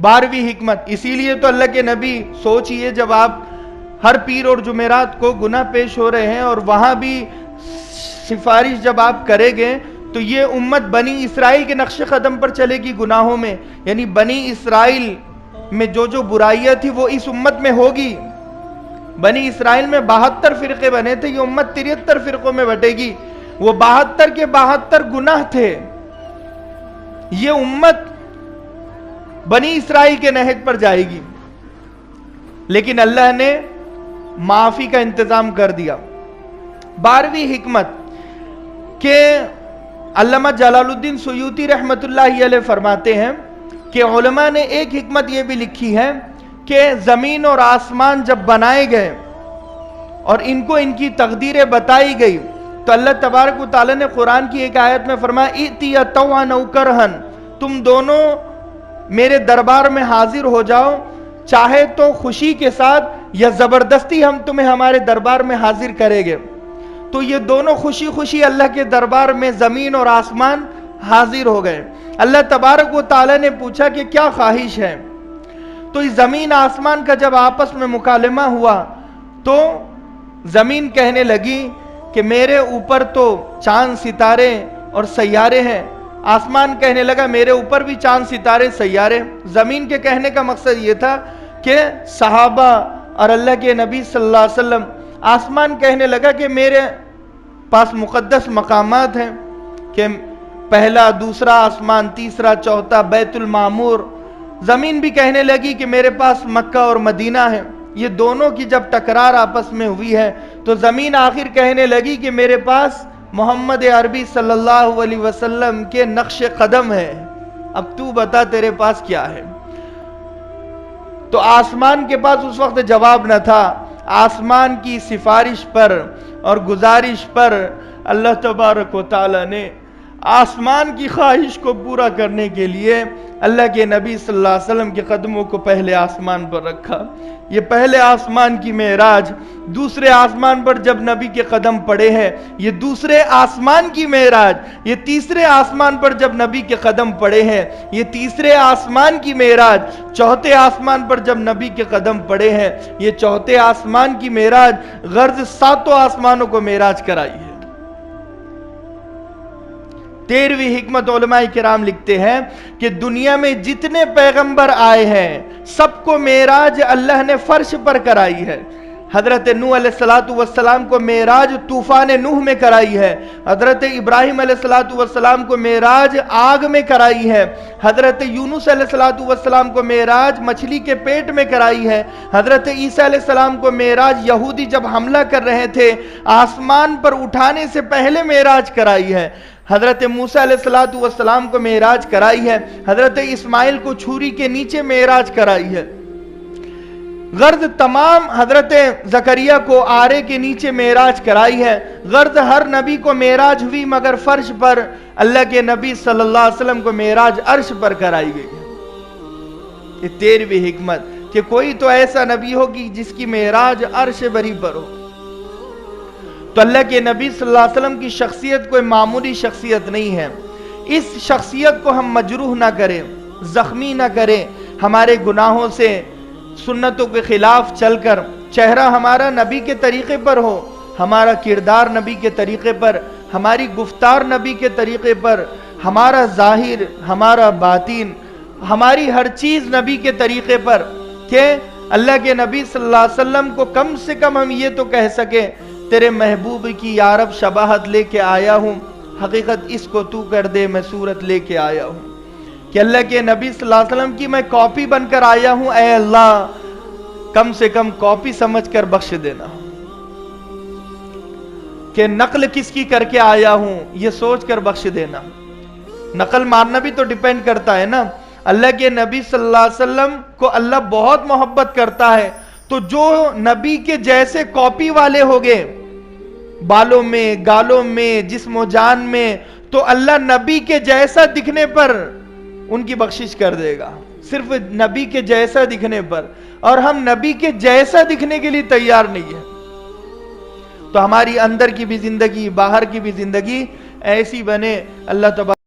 12ویں حکمت، اسی لیے تو اللہ کے نبی سوچئے جب آپ ہر پیر اور جمعرات کو گناہ پیش ہو رہے ہیں اور وہاں بھی سفارش جب آپ کریں گے تو یہ امت بنی اسرائیل کے نقش قدم پر چلے گی گناہوں میں، یعنی بنی اسرائیل میں جو برائیاں تھی وہ اس امت میں ہوگی۔ بنی اسرائیل میں 72 فرقے بنے تھے، یہ امت 73 فرقوں میں بٹے گی، وہ 72 کے 72 گناہ تھے، یہ امت بنی اسرائیل کے نہج پر جائے گی، لیکن اللہ نے معافی کا انتظام کر دیا۔ 12ویں حکمت کہ علامہ جلال الدین سیوطی رحمت اللہ علیہ فرماتے ہیں کہ علماء نے ایک حکمت یہ بھی لکھی ہے کہ زمین اور آسمان جب بنائے گئے اور ان کو ان کی تقدیریں بتائی گئی تو اللہ تبارک و تعالی نے قرآن کی ایک آیت میں فرمایا ائتی طوعا او کرہن، تم دونوں میرے دربار میں حاضر ہو جاؤ، چاہے تو خوشی کے ساتھ یا زبردستی ہم تمہیں ہمارے دربار میں حاضر کریں گے۔ تو یہ دونوں خوشی خوشی اللہ کے دربار میں زمین اور آسمان حاضر ہو گئے۔ اللہ تبارک و تعالی نے پوچھا کہ کیا خواہش ہے؟ تو اس زمین آسمان کا جب آپس میں مکالمہ ہوا تو زمین کہنے لگی کہ میرے اوپر تو چاند ستارے اور سیارے ہیں، آسمان کہنے لگا میرے اوپر بھی چاند ستارے سیارے۔ زمین کے کہنے کا مقصد یہ تھا کہ صحابہ اور اللہ کے نبی صلی اللہ علیہ وسلم، آسمان کہنے لگا کہ میرے پاس مقدس مقامات ہیں کہ پہلا، دوسرا آسمان، تیسرا، چوتھا بیت المعمور۔ زمین بھی کہنے لگی کہ میرے پاس مکہ اور مدینہ ہے۔ یہ دونوں کی جب ٹکرار آپس میں ہوئی ہے تو زمین آخر کہنے لگی کہ میرے پاس محمد عربی صلی اللہ علیہ وسلم کے نقش قدم ہے، اب تو بتا تیرے پاس کیا ہے؟ تو آسمان کے پاس اس وقت جواب نہ تھا۔ آسمان کی سفارش پر اور گزارش پر اللہ تبارک و تعالی نے آسمان کی خواہش کو پورا کرنے کے لیے اللہ کے نبی صلی اللہ علیہ وسلم کے قدموں کو پہلے آسمان پر رکھا۔ یہ پہلے آسمان کی معراج، دوسرے آسمان پر جب نبی کے قدم پڑے ہیں، یہ دوسرے آسمان کی معراج، یہ تیسرے آسمان پر جب نبی کے قدم پڑے ہیں، یہ تیسرے آسمان کی معراج، چوتھے آسمان پر جب نبی کے قدم پڑے ہیں، یہ چوتھے آسمان کی معراج، غرض 7 آسمانوں کو معراج کرائی ہے۔ 13ویں حکمت علماء کرام لکھتے ہیں کہ دنیا میں جتنے پیغمبر آئے ہیں سب کو معراج اللہ نے فرش پر کرائی ہے۔ حضرت نوح علیہ السلام کو معراج طوفان نوح میں کرائی ہے، حضرت ابراہیم علیہ السلام کو معراج آگ میں کرائی ہے، حضرت یونس علیہ السلام کو معراج مچھلی کے پیٹ میں کرائی ہے، حضرت عیسیٰ علیہ السلام کو معراج یہودی جب حملہ کر رہے تھے آسمان پر اٹھانے سے پہلے معراج کرائی ہے، حضرت موسیٰ علیہ السلام کو معراج کرائی ہے، حضرت اسماعیل کو چھری کے نیچے معراج کرائی ہے۔ غرض تمام حضرت زکریا کو آرے کے نیچے معراج کرائی ہے۔ غرض ہر نبی کو معراج ہوئی مگر فرش پر، اللہ کے نبی صلی اللہ علیہ وسلم کو معراج عرش پر کرائی گئی۔ یہ 13ویں حکمت کہ کوئی تو ایسا نبی ہوگی جس کی معراج عرش بری پر ہو۔ تو اللہ کے نبی صلی اللہ علیہ وسلم کی شخصیت کوئی معمولی شخصیت نہیں ہے۔ اس شخصیت کو ہم مجروح نہ کریں، زخمی نہ کریں، ہمارے گناہوں سے، سنتوں کے خلاف چل کر چہرہ ہمارا نبی کے طریقے پر ہو، ہمارا کردار نبی کے طریقے پر، ہماری گفتار نبی کے طریقے پر، ہمارا ظاہر، ہمارا باطن، ہماری ہر چیز نبی کے طریقے پر، کہ اللہ کے نبی صلی اللہ علیہ وسلم کو کم سے کم ہم یہ تو کہہ سکیں تیرے محبوب کی یا رب شباہت لے کے آیا ہوں، حقیقت اس کو تو کر دے میں صورت لے کے آیا ہوں، کہ اللہ کے نبی صلی اللہ علیہ وسلم کی میں کاپی بن کر آیا ہوں، اے اللہ کم سے کم کاپی سمجھ کر بخش دینا، کہ نقل کس کی کر کے آیا ہوں یہ سوچ کر بخش دینا۔ نقل ماننا بھی تو ڈیپینڈ کرتا ہے نا۔ اللہ کے نبی صلی اللہ علیہ وسلم کو اللہ بہت محبت کرتا ہے، تو جو نبی کے جیسے کاپی والے ہوگے بالوں میں، گالوں میں، جسم و جان میں، تو اللہ نبی کے جیسا دکھنے پر ان کی بخشش کر دے گا، صرف نبی کے جیسا دکھنے پر، اور ہم نبی کے جیسا دکھنے کے لیے تیار نہیں ہے۔ تو ہماری اندر کی بھی زندگی، باہر کی بھی زندگی ایسی بنے، اللہ تبارک